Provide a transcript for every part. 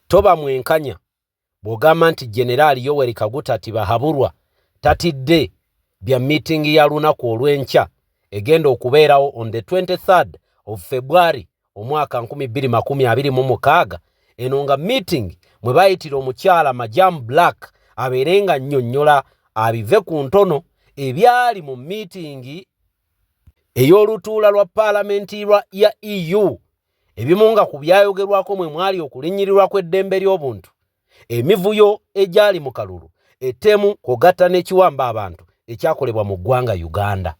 toba mwenkanya bw'ogamba nti General Yoweri Kaguta Tibahaburwa tatidde bya meeting ya lunaku olw'enkya egenda okubeerawo on the 23rd of February omwaka 2026 eno nga meeting mwe bayitira omukyala Majam Black abeerenga nnyonnyola abive ku ntono ebyali mu meeting ey'olutuula lwa paalamenti ya EU ebimu nga ku byayogerwako mwe mwali okulinnyirirwa kw'eddembe ly'obuntu, emivuyo egyali mu kalulu, ettemu kugatta n'ekiwamba abantu ekyakolebwa mu ggwanga Uganda.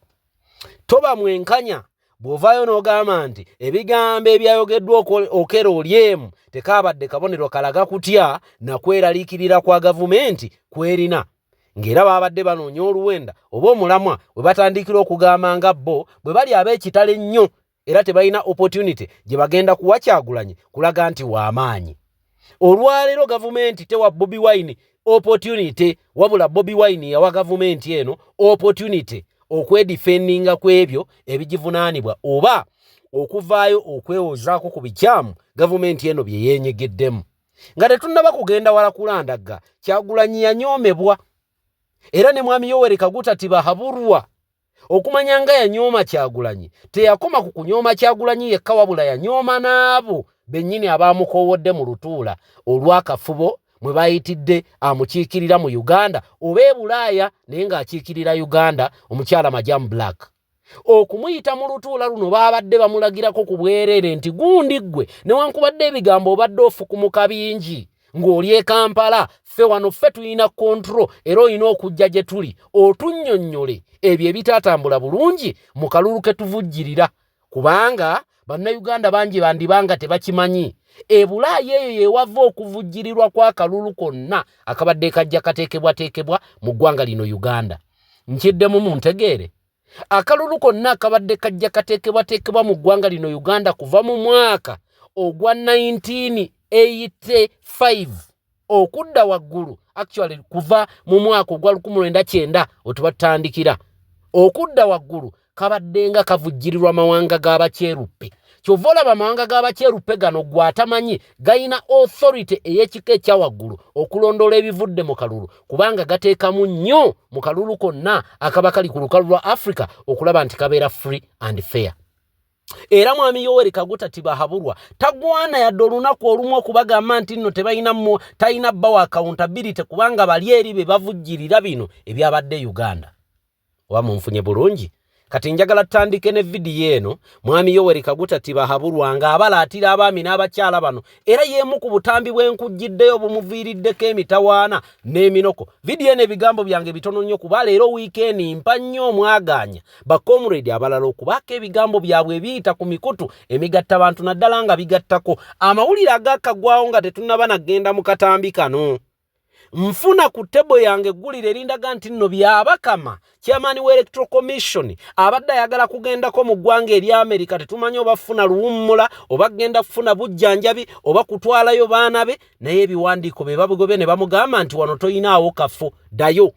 Toba mwenkanya bw'ovaayo n'ogamba nti ebigambo ebyayogeddwa okera olyemu tekaabadde kabonero kalaga kutya na kweraliikirira kwa gavumenti kwerina, ng'era baabadde banoonya oluwenda oba omulamwa bwe batandikira okugamba nga bo bwe bali ab'ekitale ennyo era tebalina opportunity gye bagenda kuwa Kyagulanyi kulaga nti w'amaanyi. Olwaleero gavumenti tewa Bobi Wine opportunity, wabula Bobi Wine yawa gavumenti eno opportunity okwedifendinga kw'ebyo ebigivunaanibwa oba okuvaayo okwewozaako ku bikyamu gavumenti eno bye yeenyegeddemu. Nga tetunnaba kugenda wala kulandagga, Kyagulanyi yanyoomebwa era ne mwami Yoweri Kaguta Tibahaburwa okumanya nga yanyooma Kyagulanyi teyakoma ku kunyooma Kyagulanyi yekka, wabula yanyooma n'abo bennyini abaamukoowodde mu lutuula olw'akafubo mwe bayitidde amukiikirira mu Uganda oba e Bulaaya naye ng'akiikirira Uganda, omukyala Majam Black. Okumuyita mu lutuula luno baabadde bamulagirako ku bwereere nti gundi ggwe newankubadde ebigambo obadde ofukumuka bingi ng'oli e Kampala, ffe wano ffe tulina kontro era olina okujja gye tuli otunnyonnyole ebyo ebitaatambula bulungi mu kalulu ke tuvujjirira, kubanga bannayuganda bangi bandibanga tebakimanyi e Bulaaya eyo yewava okuvujjirirwa kwa kalulu konna akabadde kajja kateekebwateekebwa mu ggwanga lino Uganda. Nkiddemu muntegeere akalulu konna akabadde kajja kateekebwateekebwa mu ggwanga lino Uganda kuva mu mwaka ogwa 1985 okudda waggulu, actually kuva mu mwaka ogwa 1990 otubatandikira okudda waggulu kabadde nga kavujjirirwa mawanga g'abakyeruppe. Kyova olaba amawanga g'abakyeruppe gano gwatamanyi gayina authority ey'ekika ekya waggulu okulondoola ebivudde mu kalulu, kubanga gateekamu nnyo mu kalulu konna akaba kali ku lukalu lwa Africa okulaba nti kabeera free and fair. Era mwami Yoweri Kaguta Tibahaburwa tagwana yadde olunaku olumu okubagamba nti nno talina bbawa accountability kubanga bali eri be bavujjirira bino ebyabadde Uganda. Oba munfunye bulungi? Kati njagala tutandike ne vidiyo eno mwami Yoweri Kaguta Tibahaburwa ng'abalaatira abaami n'abakyala bano era y'emu ku butambi bw'enkujjiddeyo bumuviiriddeko emitawaana n'eminoko. Vidiyo eno ebigambo byange bitono nnyo kuba leero wiikendi mpa nnyo omwaganya bakomredi abalala okubaako ebigambo byabwe ebiyita ku mikutu emigatta abantu naddala nga bigattako amawulire agakagwawo nga tetunnaba nagenda mu katambi kano. Nfuna ku tebo yange eggulire erindaga nti nno byabakama chairman w'Electoral Commission abadde ayagala kugendako mu ggwanga eri Amerika, tetumanyi oba funa luwummula oba genda kufuna bujjanjabi oba kutwalayo baana be, naye ebiwandiiko be babugobe ne bamugamba nti wano toyinaawo kafo, ddayo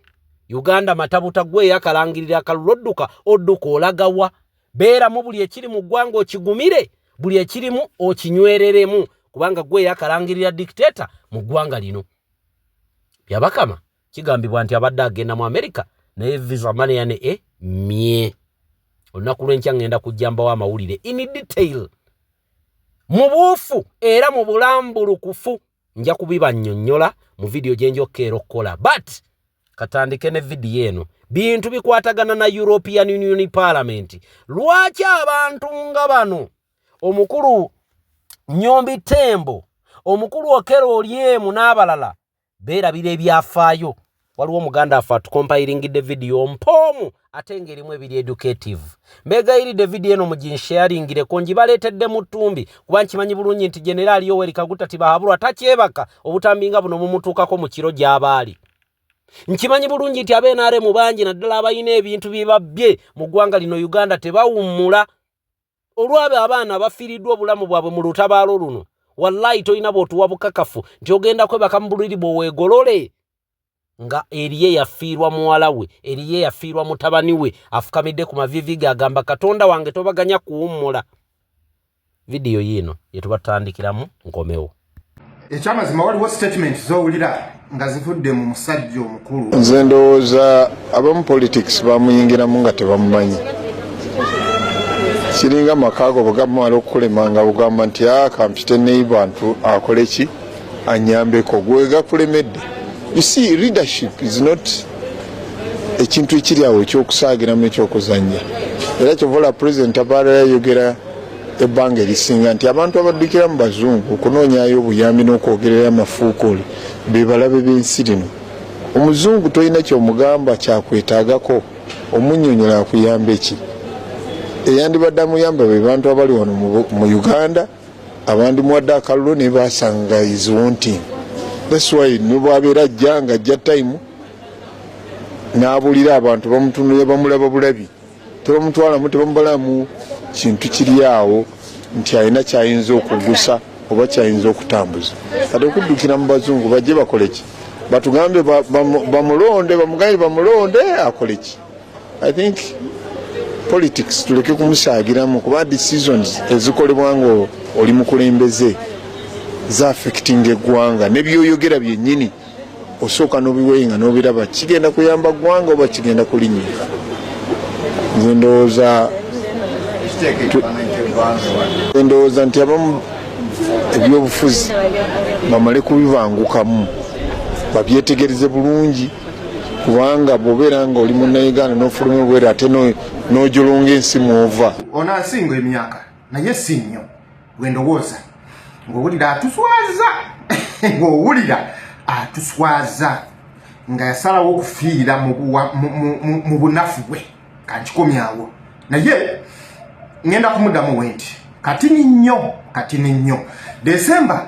Uganda matabuta gwe yakalangirira akalulu odduka olagawa, beeramu buli ekiri mu ggwanga okigumire, buli ekirimu okinywereremu kubanga gwe yakalangirira dictator mu ggwanga lino. Yabakama kigambibwa nti abadde agenda mu Amerika naye visa money yane mye. Olunaku lw'enkya ngenda kujjambawo amawulire in detail mu buufu era mu bulambulukufu, nja kubibannyonnyola mu vidiyo gye njokkeera okukola. But katandike ne vidiyo eno, bintu bikwatagana na European Union Parliament. Lwaki abantu nga bano, omukulu Nyombi Tembo, omukulu Okello Oryem n'abalala beerabira ebyafaayo? Waliwo omuganda afa atukompayiringidde vidiyo mpoomu ate ng'erimu ebiri educative. Mbegayiridde vidiyo eno muginsharingireko ngibaleetedde mu ttumbi kuba nkimanyi bulungi nti General Yoweri Kaguta Tibahaburwa takyebaka obutambi nga buno bumutuukako mu kiro gy'abaali. Nkimanyi bulungi nti ab'NRM bangi naddala abalina ebintu bye babbye mu ggwanga lino Uganda tebawummula. Olwabo abaana bafiiriddwa obulamu bwabwe mu lutabaalo luno, wallahi toyina bw'otuwa bukakafu nti ogenda kwebaka mu buliri bw'oweegolole nga eriye yafiirwa muwala we, eriye yafiirwa mutabani we, afukamidde ku mavivi ge agamba Katonda wange tobaganya kuwummula. Vidiyo yino ye tubatandikiramu nkomewo. ekyamazima waliwo statement zowulira nga zivudde mu musajja omukulu. Nze ndowooza abamu politics bamuyingiramu nga tebamumanyi. Kiringa makaago bwegamala okukulema nga bugamba nti kampite neibantu akole ki anyambeko gwe gakulemedde. You see, leadership is not ekintu ekiri awo ekyokusaagiramu ekyokuzannya. Era kyovola president abaala yayogera ebbanga erisinga nti abantu abaddukira mu bazungu okunoonyayo obuyambi n'okwogerera amafuukooli be balabe b'ensi rino. Omuzungu tolina kyomugamba kyakwetaagako omunnyonnyola akuyamba eki. Eyandibadde amuyamba be bantu abali wano mu Uganda, abandi muwadde akalulu ne basanga is wanting. That's why nibwabeera ajja ajja time n'abulira abantu bamutunulira bamulaba bulabi. Tebamutwalamu tebamubalamu kintu kiri awo nti alina kyayinza okugusa oba kyayinza okutambuza. Kati okuddukira mu bazungu bajje bakole ki? Batugambe bamulonde bamugaye bamulonde akole ki? I think politics tuleke kumusaagiramu kuba decisions ezikolebwa ngo oli mukulembeze za affecting eggwanga ne byoyogera byennyini osooka n'obiwenga n'obiraba kigenda kuyamba ggwanga oba kigenda kulinnyika. Nze ndowooza nti abamu ebyobufuzi bamale kubibangukamu babyetegereze bulungi kubanga bw'obeera nga oli munnayuganda n'ofuluma obwera ate n'ojolonga ensi mw'ova. Ono asinga emyaka naye si nnyo bwe ndowooza ng'owulira atuswaza ng'owulira atuswaza nga yasalawo okufiira mu bunafu bwe kankikomyawo. Naye ngenda kumuddamu wenti katini nnyo Desemba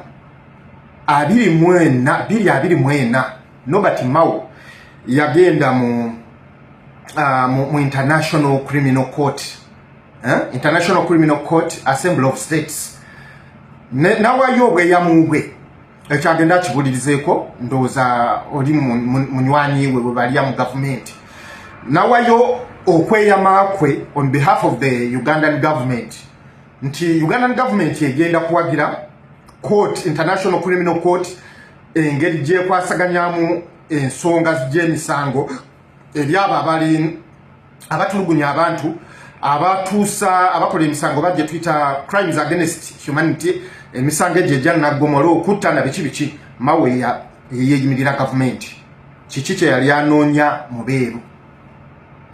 2024 Nobert Mao yagenda mu International Criminal Court, International Criminal Court, Assembly of States. Nawayo bweyamugwe ekyagenda kibulirizeeko ndowooza oli munywanyi we bwe bali mu government. Nawayo okweyama kwe on behalf of the Ugandan government nti Ugandan government egenda kuwagira court, International Criminal Court, engeri gyekwasaganyamu ensonga z'emisango eri abo abatulugunya abantu abatuusa abakola emisango bajje tuyita crimes against humanity, emisango egyo ejja naggomolo okutta na biki Mao yeyimirira government kiki kye yali anoonya mubeeru.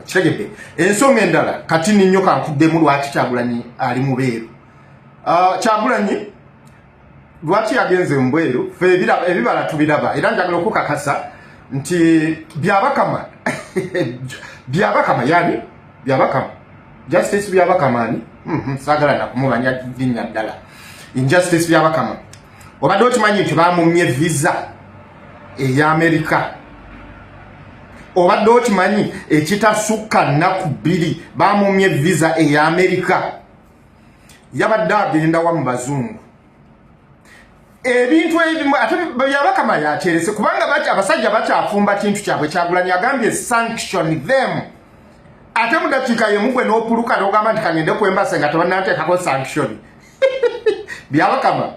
Kitegedde ensonga endala kati nnyo kankuddemu lwaki Kyagulanyi ali mubeeru. Kyagulanyi lwaki yagenze mubweru fe ebibala tubiraba era njagala okukakasa nti byabakama byabakama yani byabakama justice byabakamani sagala nakumubanya linnya ddala injustice byabakama obadde okimanyi nti bamumye visa eya America. Obadde okimanyi ekitasukka nnaku 2 bamumye visa eya America. Yabadde agenda wa mu bazungu ebintu ebimu ate byabakama yakyerese kubanga abasajja bakyafumba kintu kyabwe. Kyagulanyi agambye sanction them ate mu dakiika yemugwe n'opuluka n'ogamba nti kagende ku embasi nga tebannateekako sanction. Byabakama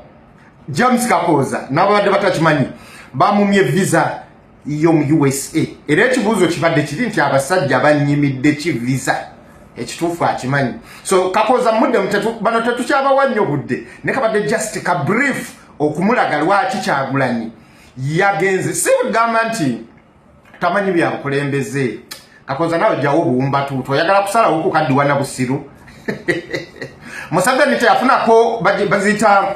James Kakoza n'ababadde batakimanyi bamumye visa y'omu USA. Era ekibuuzo kibadde kiri nti abasajja bannyimidde ki visa ekituufu akimanyi. So Kakoza mudde bano tetukyabawa nnyo budde ne kabadde just ka brief okumulaga lwaki Kyagulanyi yagenze. Si kugamba nti tamanyi byabukulembeze. Kakoza nawe jjawo buwumbatuutu oyagala kusalawo okukaddiwa na busiru. Museveni teyafunako baziyita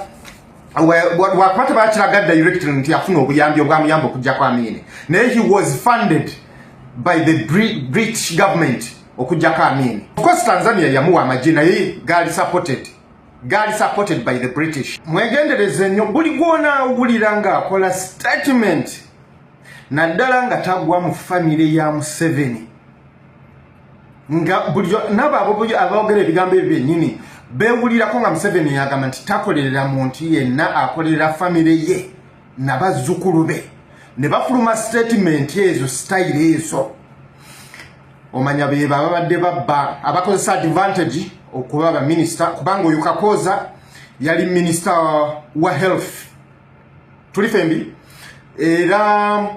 wakwata bakiraga directly nti yafuna obuyambi obwamuyamba okujja kwa Amini. Naye he was funded by the British government okujja kwa Amini. Of course Tanzania yamuwa amagye naye gali supported by the British. Mwegendereze nnyo buli gwona owulira nga akola statement naddala nga tagwa mu family ya Museveni nga bulijo nabo aboogera ebigambo ebyo byennyini bewulirako nga Museveni yagamba nti takolerera muntu yenna akolerera family ye nabazzukulu be ne bafuluma statement ezo style ezo. Omanya beba babadde babba abakozesa advantage okuba ba minister kubanga oyo Kakoza yali minister wa health tuli fembi era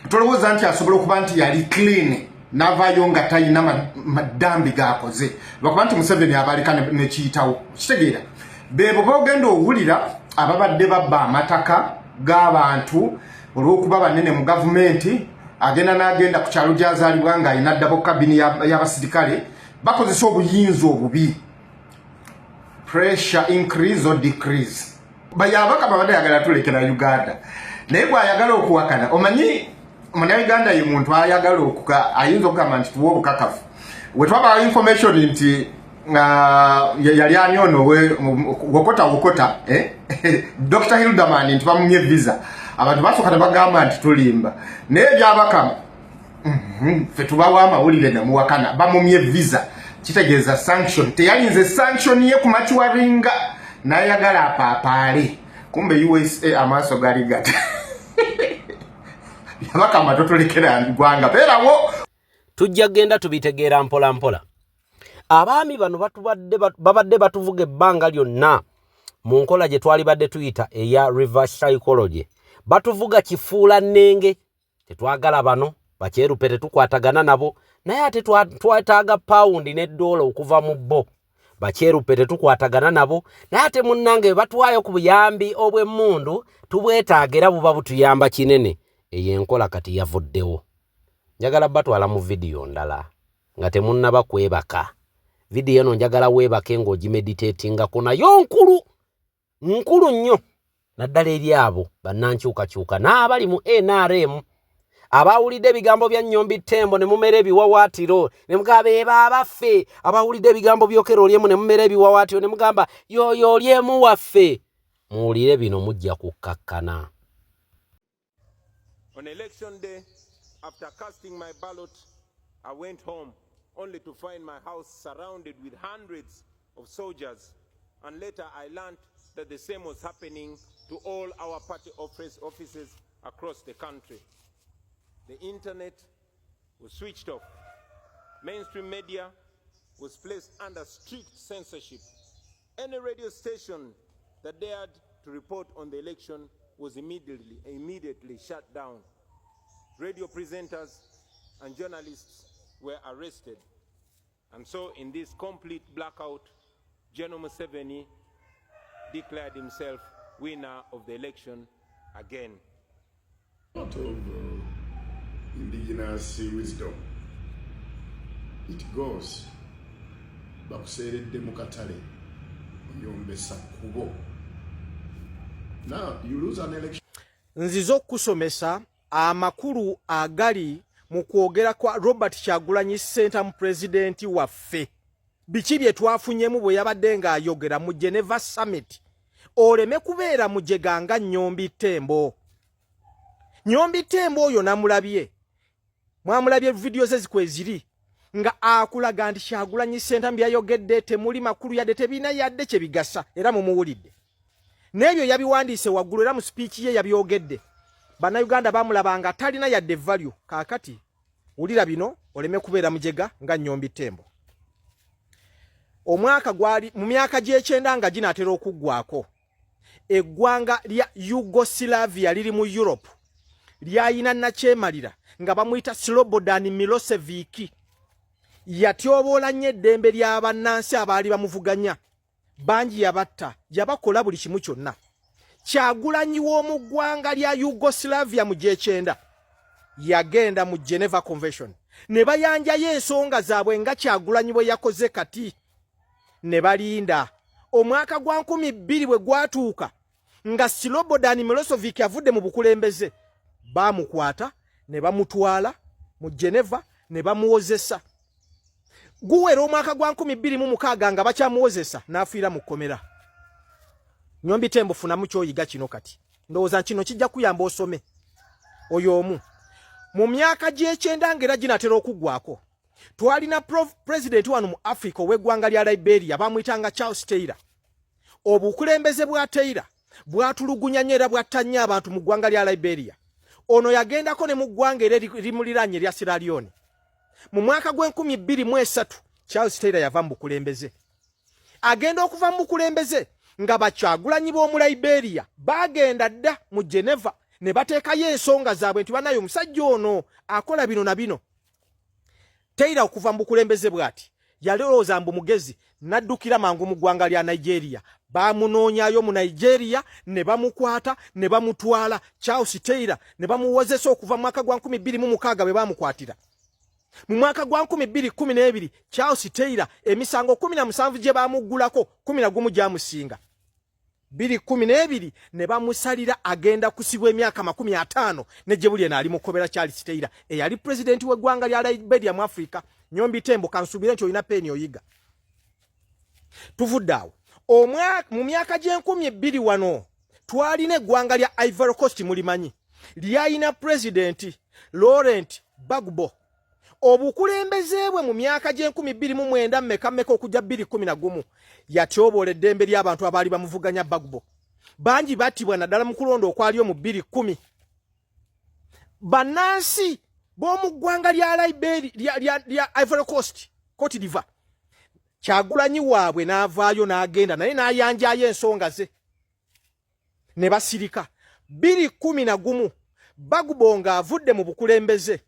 tolowooza nti asobola okuba nti yali clean n'avaayo nga talina madambi g'akoze lwakuba nti Museveni abaaleka ne kiyitawo kitegeera bebo bogenda owulira ababadde babba amataka g'abantu olw'okuba banene mu gavumenti agenda n'agenda ku kyalo gy'azaalibwa ng'alina ddabo kabini y'abasirikale bakozesa obuyinza obubi pressure increase or decrease bayabaka babadde yagala tulekera Uganda naye gwayagala okuwakana omanyi Uganda ye muntu ayagala okuka ayinza okugamba nti tuwa obukakafu we twaba information nti yali anyono wokota Dr. Hilderman nti bamumye visa abantu basooka bagamba nti tulimba naye byabakama fe tubawa amawulire namuwakana bamumye visa kitegeeza sanction teyalinze sanction ye kumachuwaringa nayagala apaapale kumbe USA amaaso gali gata yabakama totolekera gwanga perawo tujja genda tubitegeera mpola mpola abaami bano babadde batuvuga ebbanga lyonna mu nkola gye twali badde tuyita eya reverse psychology batuvuga kifuula nnenge tetwagala bano bakyerupe tetukwatagana nabo naye ate twetaaga paundi ne dola okuva mu bo bakyerupe tetukwatagana nabo naye ate munnange batwayo ku buyambi obw'emmundu tubwetaaga era buba butuyamba kinene eyo enkola kati yavuddewo njagala batwala mu video ndala nga temunnaba kwebaka video eno njagala weebake ng'ogimeditatingako nayo nkulu nnyo naddala eri abo bannankyukakyuka n'abali mu NRM abawulidde ebigambo bya Nnyombi Tembo ne mumera ebiwawaatiro ne mugamba eba abaffe abawulidde ebigambo byokero olyemu ne mumera ebiwawaatiro ne mugamba yoyo olyemu waffe muwulire bino mujja kukkakkana. On election day, after casting my ballot, I went home only to find my house surrounded with hundreds of soldiers, and later I learned that the same was happening to all our party offices across the country. The internet was switched off. Mainstream media was placed under strict censorship. Any radio station that dared to report on the election was immediately shut down. Radio presenters and journalists were arrested. And so in this complete blackout, General Museveni declared himself winner of the election again. Out of indigenous wisdom, it goes bakuseredde mu katale oyombesa kubo. Now you lose an election. Nzizo kusomesa amakulu agali mu kwogera kwa Robert Kyagulanyi Ssentamu mu president waffe biki bye twafunyemu bwe yabadde nga ayogera mu Geneva Summit oleme kubeera mujeganga Nnyombi Tembo. Nnyombi Tembo oyo namulabye mwamulabye video ze zikweziri nga akulaga nti Kyagulanyi Ssentamu byayogedde temuli makulu yadde tebina yadde kye bigasa era mumuwulidde n'ebyo yabiwandiise waggulu era mu speech ye yabyogedde bannayuganda bamulabanga talina yadde value kaakati wulira bino oleme kubeera mujega nga Nnyombi Tembo. Omwaka gwali mu myaka gy'ekyenda nga ginaatera okuggwako eggwanga lya Yugoslavia liri mu Europe lyayina nakyemalira nga bamuyita Slobodan Milosevic yatyoboola nnyo eddembe ly'abannansi abaali bamuvuganya bangi yabatta yabakola buli kimu kyonna. Kyagulanyi w'omu ggwanga lya Yugoslavia mu gy'ekyenda yagenda mu Geneva Convention ne bayanjayo ensonga zaabwe nga Kyagulanyi bwe yakoze kati ne balinda omwaka gwa 2000 bwe gwatuuka nga Slobodan Milosevic avudde mu bukulembeze bamukwata ne bamutwala mu Geneva ne bamuwozesa. Guwera omwaka gwa 2006 nga bakyamuwozesa n'afiira mu kkomera. Nnyombi Tembo funamu kyoyiga kino kati ndowooza kino kijja kuyamba osome oyo omu. Mu myaka gy'ekyenda ng'era ginatera okuggwako twalina president wano mu Africa ow'eggwanga lya Liberia bamuyitanga Charles Taylor. Obukulembeze bwa Taylor bwatulugunya nnyo era bwatta nnyo abantu mu ggwanga lya Liberia. Ono yagendako ne mu ggwanga era limuliraanye erya Sierra Leone. Mu mwaka gw'2003 Charles Taylor yava mu bukulembeze. Agenda okuva mu bukulembeze nga Bakyagulanyi b'omu Liberia bagenda dda mu Geneva ne bateekayo ensonga zaabwe nti banayo omusajja ono akola bino na bino. Taylor okuva mu bukulembeze bw'ati yalowooza mbu mugezi n'addukira mangu mu ggwanga lya Nigeria. Bamunoonyayo mu Nigeria ne bamukwata ne bamutwala Charles Taylor ne bamuwozesa okuva mu mwaka gwa 2016 bwe bamukwatira. Mu mwaka gwa 2012 Charles Taylor emisango 17 gye bamuggulako 11 gyamusinga. 2012 ne bamusalira agenda kusibwa emyaka 50 ne Jebulye n'ali mukobera Charles Taylor eyali president w'eggwanga lya Liberia mu Africa. Nyombi Tembo kansubira nti olina peni oyiga. Tuvuddawo mu myaka gye 20 twalina eggwanga lya Ivory Coast mulimanyi lyalina president Laurent Gbagbo. Obukulembeze bwe mu myaka gye 2009 mmeka okujja 2011 yatyoboola eddembe ly'abantu abaali bamuvuganya Gbagbo. Bangi battibwa naddala mu kulonda okwaliyo mu 2010. Bannansi b'omu ggwanga lya Liberia lya Ivory Coast, Cote d'Ivoire, Kyagulanyi waabwe n'avaayo n'agenda naye n'ayanjayo ensonga ze ne basirika. 2011 Gbagbo ng'avudde mu bukulembeze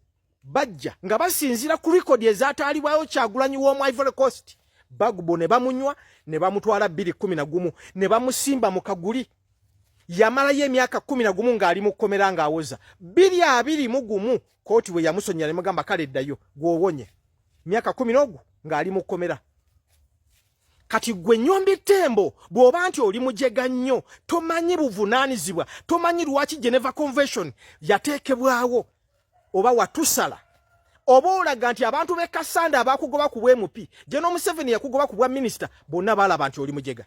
bajja nga basinzira ku likodi ezaataalibwayo Kyagulanyi w'omu Ivory Coast. Gbagbo ne bamunywa ne bamutwala 2011 ne bamusimba mu kaguli. Yamalayo emyaka 11 ng'ali mu kkomera ng'awoza. 2021 kooti we yamusonya ne mugamba kale ddayo gw'owonye. Myaka 11 ng'ali mu kkomera. Kati gwe Nyombi Tembo bw'oba nti oli mujega nnyo tomanyi buvunaanizibwa tomanyi lwaki Geneva Convention yateekebwawo oba watusala oba olaga nti abantu b'e Kasanda abakugoba ku bw'MP General Museveni yakugoba ku bwa minisita bonna balaba nti oli mujega.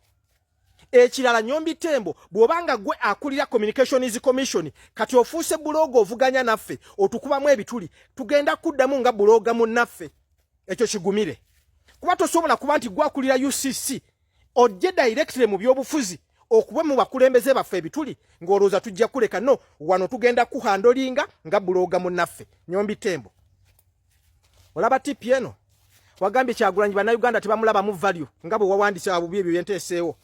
Ekirala Nyombi Tembo bw'obanga gwe akulira Communications Commission kati ofuuse bulogo ovuganya naffe otukubamu ebituli tugenda kuddamu nga buloga munnaffe ekyo kigumire. Kuba tosobola kuba nti gwakulira UCC ojje directly mu byobufuzi okuba mu bakulembeze baffe ebituli ng'olowooza tujja kuleka no wano tugenda kuhandolinga nga buloga munnaffe. Nyombi Tembo olaba tipi eno wagambye Kyagulanyi bannayuganda tebamulaba mu value nga bwe wawandise abubi ebyo byenteeseewo.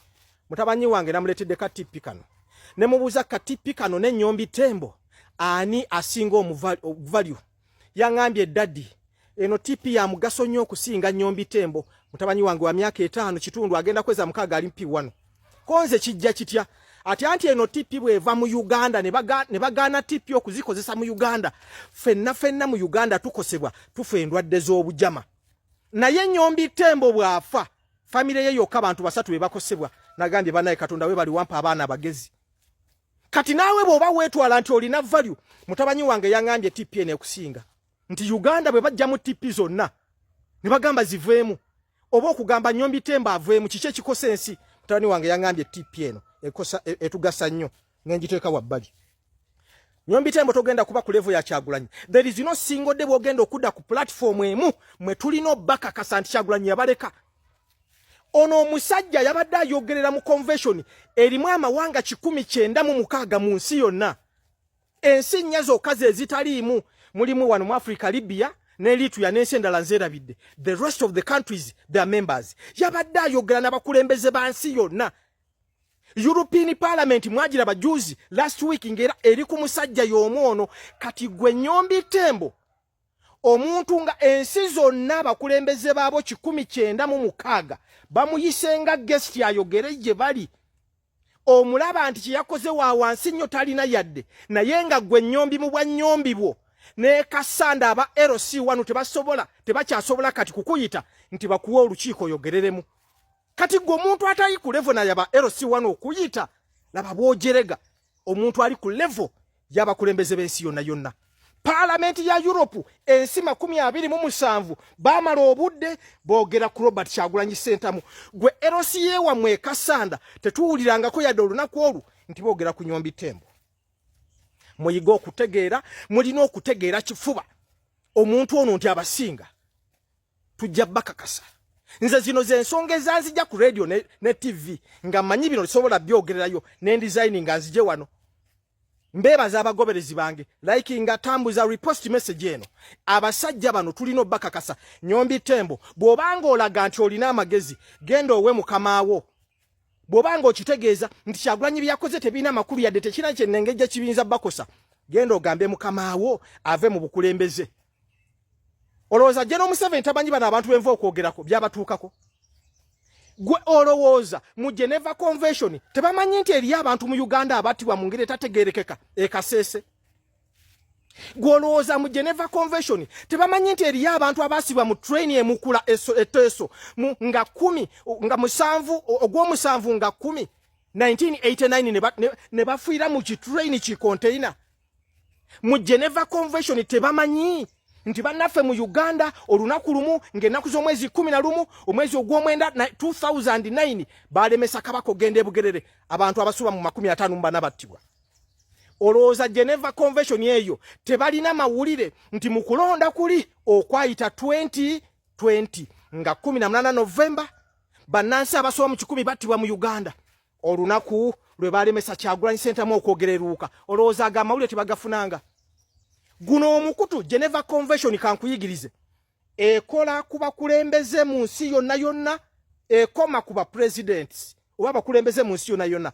Mutabanyi wange namuletedde katipi kano ne mubuuza katipi kano ne Nyombi Tembo ani asinga value. Yaŋambye daddi eno tipi ya mugaso nnyo okusinga Nyombi Tembo. Mutabanyi wange wa myaka 5 kitundu agenda kweza mukaaga ali mpi1 konze kijja kitya ati anti eno tipi bweva mu Uganda ne bagaana tipi okuzikozesa mu Uganda fenna mu Uganda tukosebwa tufe endwadde z'obujama. Naye Nyombi Tembo bwafa famire ye yokka abantu basatu be bakosebwa nagambye banaye Katonda we bali wampa abaana abagezi. Kati naawe bw'oba weetwala nti olina value mutabanyi wange yaŋambye tipi eno ekusinga nti Uganda bwe bajja mu tipi zonna ne bagamba ziveemu oba okugamba Nyombi Tembo aveemu kiki ekikosa ensi. Mutabani wange yaŋambye tipi eno etugasa nnyo ng'engiteeka wabbali. Nyombi Tembo togenda kuba ku level ya Kyagulanyi. There is no single day bw'ogenda okudda ku platform emu mwe tulina obbakakasa nti Kyagulanyi yabaleka. Ono omusajja yabadde ayogerera mu convention erimu amawanga 196 mu nsi yonna. Ensi nnya zokka ze ezitaliimu mulimu wano mu Africa Libya ne Eritrea n'ensi endala nzeerabidde. The rest of the countries they are members. Yabadde ayogera n'abakulembeze ba nsi yonna. European Parliament mwagira bajuzi last week ngera eri ku musajja y'omu ono. Kati gwe Nyombi Tembo omuntu nga ensi zonna abakulembeze baabo 196 bamuyisenga guest ayogere gye bali. Omulaba nti kyeyakoze wa wansi nnyo talina yadde naye nga gwe Nyombi mu bwa Nyombi bwo ne Kasanda aba LC1 tebakyasobola kati kukuyita nti bakuwa olukiiko yogereremu. Kati gwe omuntu atali ku level na yaba LC1 okuyita laba bwojerega omuntu ali ku level y'abakulembeze b'ensi yonna. Parliament ya Europe ensi 27 bamala obudde boogera ku Robert Kyagulanyi Ssentamu. Gwe LCA wamwe Kasanda tetuwulirangako yadde olunaku olwo nti boogera ku Nyombi Tembo. Muyiga okutegeera mulina okutegeera kifuba omuntu ono nti abasinga tujja bakakasa. Nze zino z'ensonga ezanzija ku radio ne TV nga mmanyi bino lisobola byogererayo ne design nga nzije wano. Mbebaza abagoberezi bange like nga tambuza repost message eno abasajja bano tulina obbakakasa. Nyombi Tembo bw'obanga olaga nti olina amagezi genda owe mukamaawo bw'obanga okitegeeza nti Kyagulanyi byakoze tebiina makulu yadde tekina kyennengejja kibinza bakosa, genda ogambe mukamaawo ave mu bukulembeze. Olowooza General Museveni tamanyi bano abantu benva okwogerako byabatuukako? Gwe olowooza mu Geneva Convention tebamanyi nti eriyo abantu mu Uganda abattibwa mu ngeri etategeerekeka ekaseese? Gwe olowooza mu Geneva Convention tebamanyi nti eriyo abantu abaasibwa mu train emukula eteeso nga 10 nga 7 ogw'omusanvu nga 10 1989 ne bafiira mu kitrain ki container? Mu Geneva Convention tebamanyi nti bannaffe mu Uganda olunaku lumu ng'ennaku z'omwezi 11 omwezi ogw'omwenda 2009 balemesa Kabaka ogenda e Bugerere abantu abasuba mu 54 battibwa. Olowooza Geneva Convention eyo tebalina mawulire nti mu kulonda kuli okwayita 2020 nga 18 Novemba bannansi abasoba mu 10 battibwa mu Uganda olunaku lwe balemesa Kyagulanyi Ssentamu okwogereruuka. Olowooza aga mawulire tebagafunanga? Guno omukutu Geneva Convention kankuyigirize ekola kuba kulembeze mu nsi yonna ekoma kuba presidents oba bakulembeze mu nsi yonna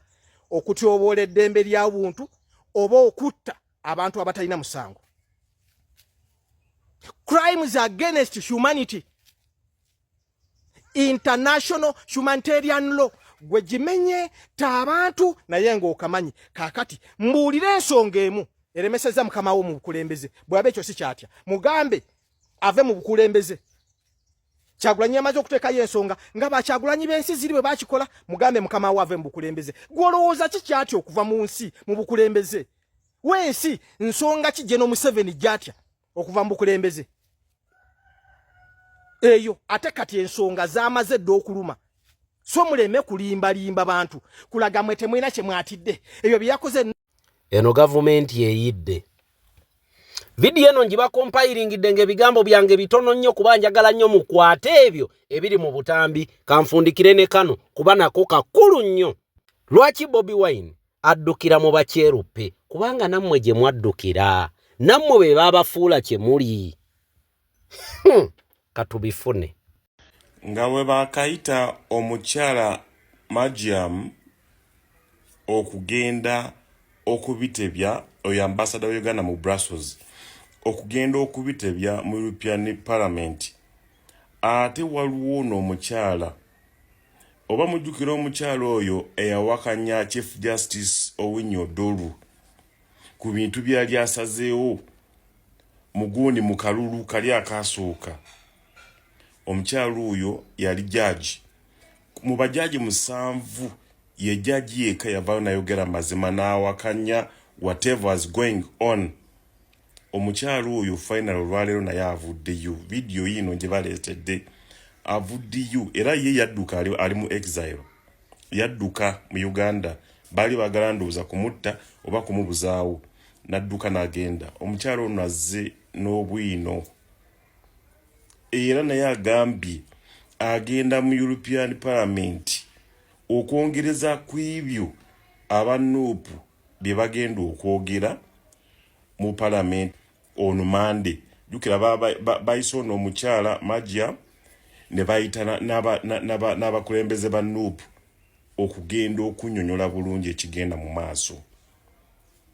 okutyoboola eddembe lya buntu oba okutta abantu abatalina musango. Crimes against humanity, international humanitarian law gwe jimenye ta abantu naye ng'okamanyi. Kakati mbuulire ensonga emu eremeseza mukamawo mu bukulembeze bw'abe ekyo si kyatya. Mugambe ave mu bukulembeze. Kyagulanyi amaze okuteekayo ensonga nga bakyagulanyi b'ensi ziri bwe bakikola, mugambe mukamawo ave mu bukulembeze. Gw'olowooza ki kyatya okuva mu nsi mu bukulembeze? Wensi nsonga ki General Museveni gyatya okuva mu bukulembeze? Eyo ate kati ensonga zamaze dda okuluma. So muleme kulimbalimba bantu kulaga mwe temwina kye mwatidde. Ebyo byakoze eno gavumenti eyidde. Video eno njiba compiling ng'ebigambo byange bitono nnyo kuba njagala nnyo mukwate ebyo ebiri mu butambi. Kanfundikire ne kano kuba nako kakulu nnyo. Lwaki Bobi Wine addukira mu bakyeruppe? Kubanga nammwe gye mwaddukira, nammwe be babafuula kye muli. Katubifune. Nga bwe bakayita omukyala Majiam okugenda okubitebya, oyo ambasada wa Uganda mu Brussels, okugenda okubitebya mu European Parliament, ate waliwo n'omukyala oba mujjukira omukyala oyo eyawakanya Chief Justice Owinyo Odolu ku bintu byali asazeewo muguuni mu kalulu kali akasooka. Omukyala oyo yali judge mu bajaji 7 ye judge yeka yavaayo nayogera mazima n'awakanya whatever was going on. Omukyala oyo final olwaleero naye avuddeyo. Video yino gye baleetedde avuddeyo era ye yadduka ali mu exile. Yadduka mu Uganda bali bagala ndowooza kumutta oba kumubuzaawo, nadduka n'agenda. Omukyala ono azze n'obwino era naye agambye agenda mu European Parliament okwongereza ku ebyo abanuupu bye bagenda okwogera mu Parliament on Monday. Jukira bayise ono omukyala Majiam ne bayita n'abakulembeze ba nuupu okugenda okunnyonnyola bulungi ekigenda mu maaso.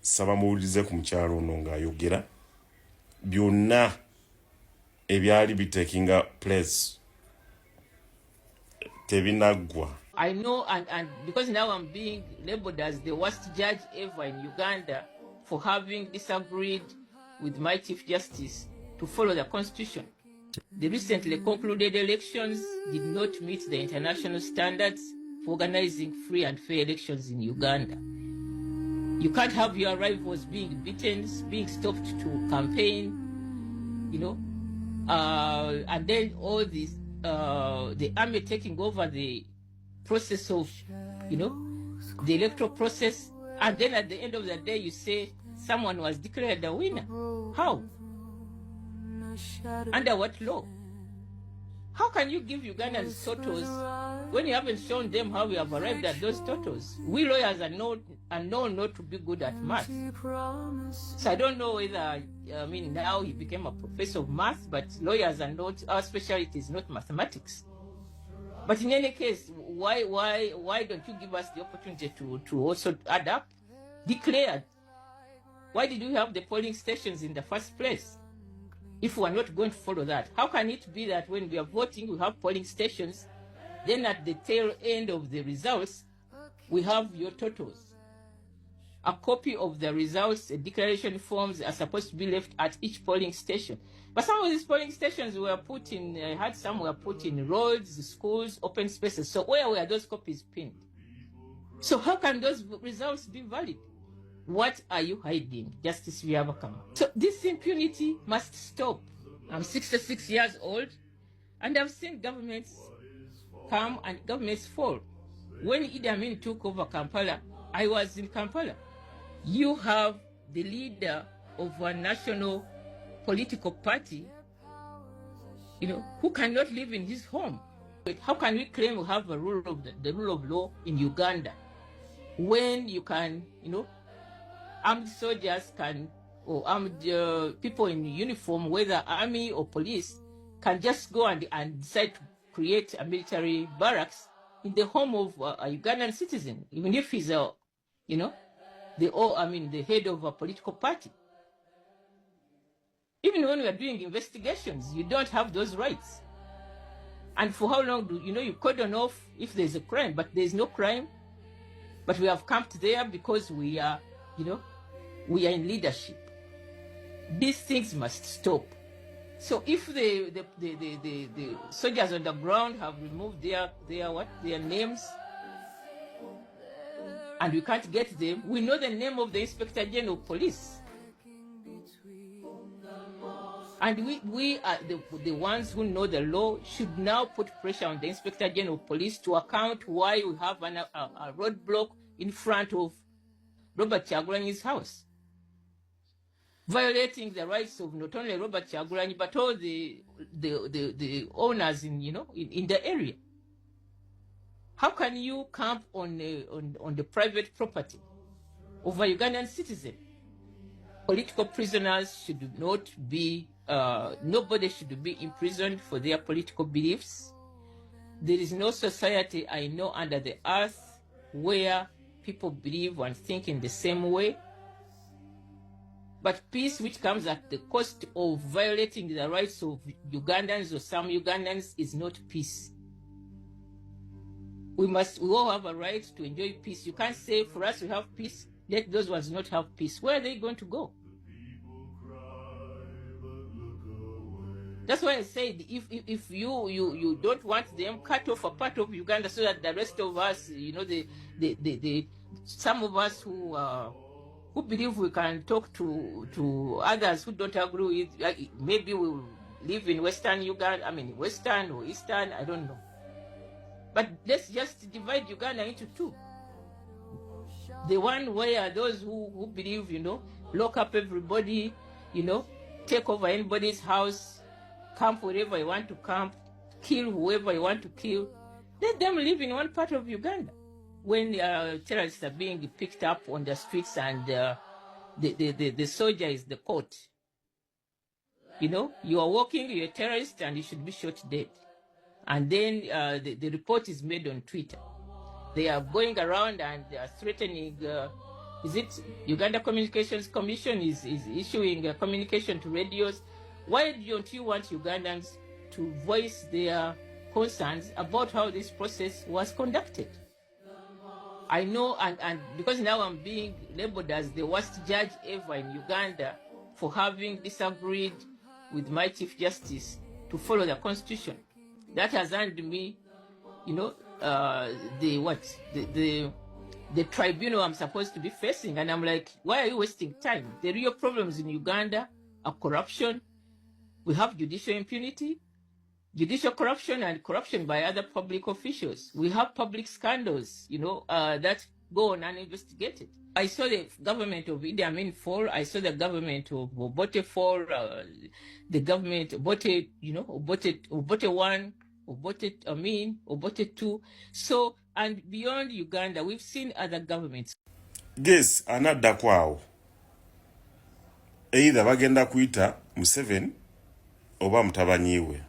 Saba muwulirize ku mukyala ono ng'ayogera byonna ebyali bitakinga place tebinaggwa. I know, and because now I'm being labeled as the worst judge ever in Uganda for having disagreed with my Chief Justice to follow the Constitution. The recently concluded elections did not meet the international standards for organizing free and fair elections in Uganda. You can't have your rivals being beaten, being stopped to campaign, you know, and then all this, the army taking over the process of, you know, the electoral process, and then at the end of the day you say someone was declared a winner. How? Under what law? How can you give Ugandans totals when you haven't shown them how we have arrived at those totals? We lawyers are known not to be good at math. So I don't know whether, I mean, now he became a professor of math, but lawyers are not, our specialty is not mathematics. But in any case, why don't you give us the opportunity to also add up? Declared. Why did we have the polling stations in the first place? If we are not going to follow that, how can it be that when we are voting, we have polling stations, then at the tail end of the results, we have your totals? A copy of the results, declaration forms are supposed to be left at each polling station. But some of these polling stations were put in, had some were put in roads, schools, open spaces. So where were those copies pinned? So how can those results be valid? What are you hiding, Justice Byabakama? So this impunity must stop. I'm 66 years old, and I've seen governments come and governments fall. When Idi Amin took over Kampala, I was in Kampala. You have the leader of a national political party, who cannot live in his home. But how can we claim we have a rule of the rule of law in Uganda when you can, armed soldiers can, or armed people in uniform, whether army or police, can just go and decide to create a military barracks in the home of a Ugandan citizen, even if he's the head of a political party. Even when we are doing investigations, you don't have those rights. And for how long do you cordon off if there's a crime, but there's no crime, but we have camped there because we are, we are in leadership. These things must stop. So if the soldiers on the ground have removed their names, and we can't get them, we know the name of the Inspector General of Police. And we are the ones who know the law should now put pressure on the Inspector General of Police to account why we have a roadblock in front of Robert Kyagulanyi's house, violating the rights of not only Robert Kyagulanyi but all the owners in the area. How can you camp on the private property of a Ugandan citizen? Political prisoners should not be, nobody should be imprisoned for their political beliefs. There is no society I know under the earth where people believe and think in the same way. But peace which comes at the cost of violating the rights of Ugandans or some Ugandans is not peace. We all have a right to enjoy peace. You can't say for us to have peace, let those ones not have peace. Where are they going to go? That's why I said if you don't want them, cut off a part of Uganda so that the rest of us, some of us who believe we can talk to others who don't agree with, maybe we'll live in Western Uganda, Western or Eastern, I don't know. But let's just divide Uganda into two. The one where those who believe, lock up everybody, take over anybody's house, camp wherever you want to camp, kill whoever you want to kill. Let them live in one part of Uganda. When terrorists are being picked up on the streets and the soldier is the court. You are walking, you're a terrorist, and you should be shot dead. And then the report is made on Twitter. They are going around and they are threatening, is it Uganda Communications Commission is issuing a communication to radios. Why don't you want Ugandans to voice their concerns about how this process was conducted? I know, and because now I'm being labeled as the worst judge ever in Uganda for having disagreed with my Chief Justice to follow the Constitution. That has earned me, the tribunal I'm supposed to be facing. And I'm like, why are you wasting time? The real problems in Uganda are corruption. We have judicial impunity, judicial corruption, and corruption by other public officials. We have public scandals, that go on uninvestigated. I saw the government of Idi Amin fall. I saw the government of Obote fall. The government Obote, Obote 1, Obote Amin, Obote 2. So, and beyond Uganda, we've seen other governments. Guess anadda kwawo. Either bagenda kuita Museveni oba mutabanyiwe.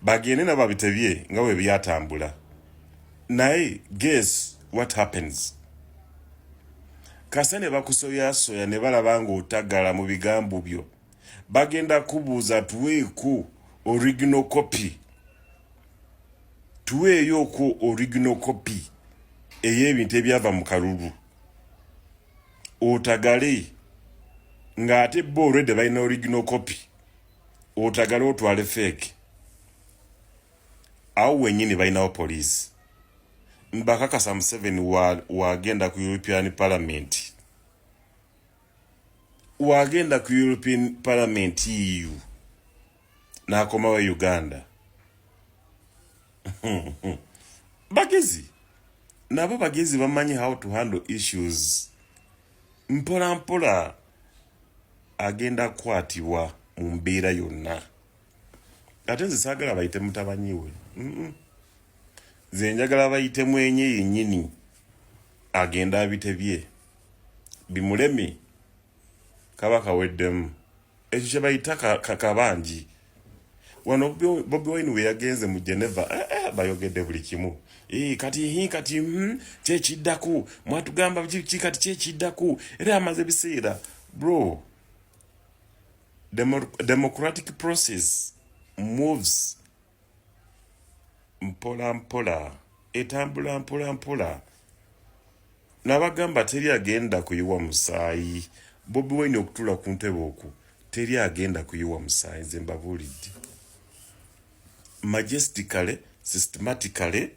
bagende na babitebye nga bwe byatambula. Naye guess what happens? Kasane bakusoya ne balaba nga otagala mu bigambo byo. Bagenda kubuuza tuweeku original copy. Tuweeyo ko original copy ey'ebintu ebyava mu kalulu. Otagale nga ate bo already balina original copy. Otagale otwale fake. Awo wenyini balinawo police. Mbakakasa Museveni wagenda ku European Parliament. Wagenda ku European Parliament EU. N'akomawo Uganda. Bagezi. Nabo bagezi bamanyi how to handle issues. Mpola mpola agenda kwatibwa mu mbeera yonna. Ate nze saagala bayite mutabanyiwe. Nze njagala bayite mwenye yennyini agenda abitebye. Bimulemi kabaka weddemu. Ekyo kye bayita kabangi. Wano Bobi Wine we yagenze mu Geneva bayogedde buli kimu. Kati kyekiddaku mwatugamba kati kyekiddaku era amaze biseera. Bro, democratic process moves mpola mpola, etambula mpola mpola. Nabagamba teri agenda kuyiwa musaayi. Bobi Wine okutula ku ntebe oku teri agenda kuyiwa musaayi, nze mbabulidde. Majestically, systematically,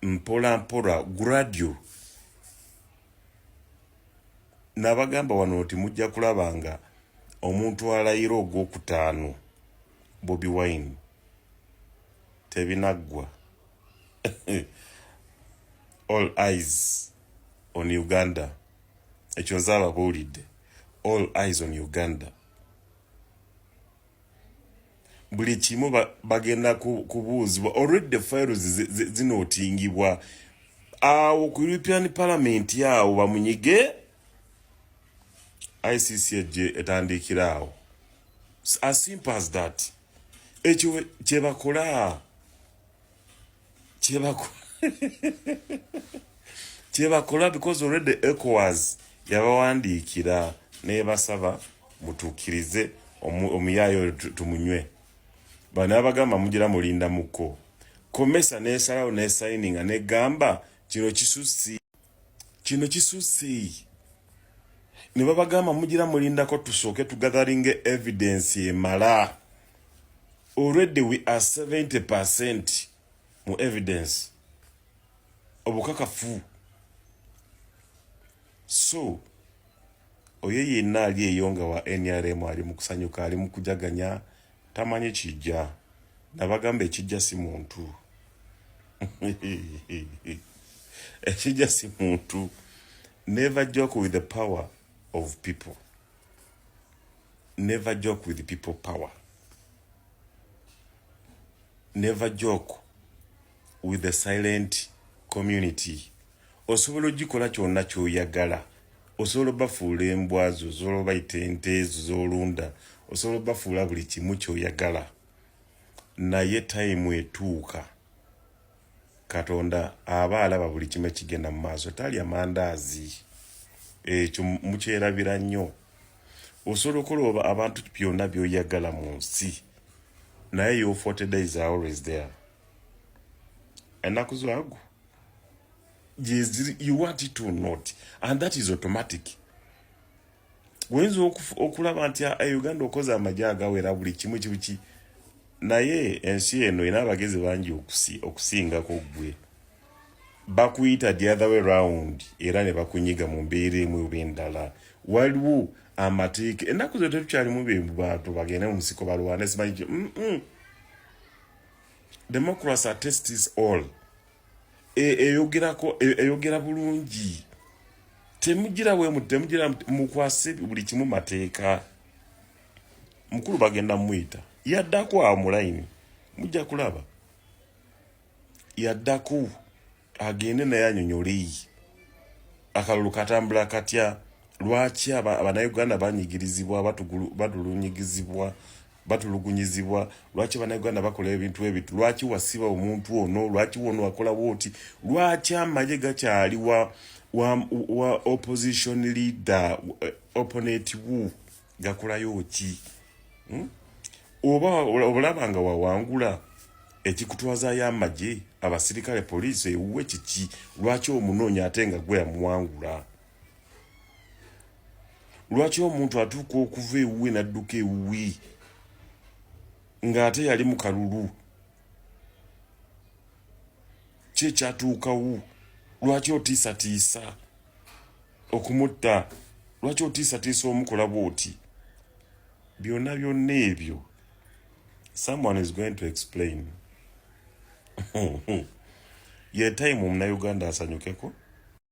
mpola mpola, gradual. Nabagamba wano oti mujja kulabanga omuntu alayira ogwokutaano Bobi Wine tebinaggwa. All eyes on Uganda. Ekyo nzaba buulidde. All eyes on Uganda. Buli kimu bagenda kubuuzibwa. Already the files zinootingibwa. Awo ku European Parliament yawo bamunyige. ICC etandikira awo. As simple as that. Ekyo kyebakola. Kyebakola because already ECOWAS yabawandiikira nebasaba mutuukirize omuyaayo tumunywe. Bano abagamba mugira mulinda muko. Komesa nesalawo nesayininga negamba kino kisusi. Ne babagamba mugira mulindako tusooke tugatharinge evidence emala. Already we are 70% mu evidence. Obukakafu. So, oye yenna ali eyonga wa NRM ali mu kusanyuka ali mu kujaganya tamanyi kijja. Nabagamba ekijja si muntu. Ekijja si muntu. Never joke with the power of people. Never joke with the people power. Never joke with the silent community. Osobola ogikola kyonna ky'oyagala. Osobola bafuula embwazo, osobola bayita ente ezo z'olunda, osobola bafuula buli kimu ky'oyagala. Naye time etuuka Katonda aba alaba buli kimu ekigenda mu maaso. Talya mandaazi. Ekyo mukyerabira nnyo. Osobola okuloba abantu byonna by'oyagala mu nsi. Naye your 40 days are always there. Ennaku zwago. Yes, you want it or not. And that is automatic. Wenzo okulaba nti Uganda okoza amajja agawera buli kimu kibuki. Naye ensi eno ina abagezi bangi okusingako gwe. Bakuyita the other way round. Era ne bakunyiga mu mbeera emu bendala. Waliwo amateeka. Ennaku zo tetukyali mu bembu bantu bagende mu musiko balwana simanyi. Democracy attests all. Eyogera bulungi. Temugira mukwase buli kimu mateeka. Mukulu bagenda mwita. Yaddako amulayini. Mujja kulaba. Yaddako agende naye anyonyole. Akalulu katambula katya. Lwaki abanauganda banyigirizibwa batulunyigizibwa batulugunyizibwa lwaki bannayuganda bakola ebintu ebitu lwaki wasiba omuntu ono lwaki wono wakola bwoti lwaki amagye gakyali wa opposition leader opponent wu gakolayo ki oba olabanga wawangula ekikutwazayo amagye abasirikale poliisi ewuwe kiki lwaki omunoonya ate nga gwe yamuwangula lwaki omuntu atuuka okuva ewuwe n'adduka ewuwe ng'ate yali mu kalulu kyekyatuukawo lwaki otiisatiisa okumutta lwaki otiisatiisa omukola bw'oti byonna ebyo someone is going to explain ye time omunauganda asanyukeko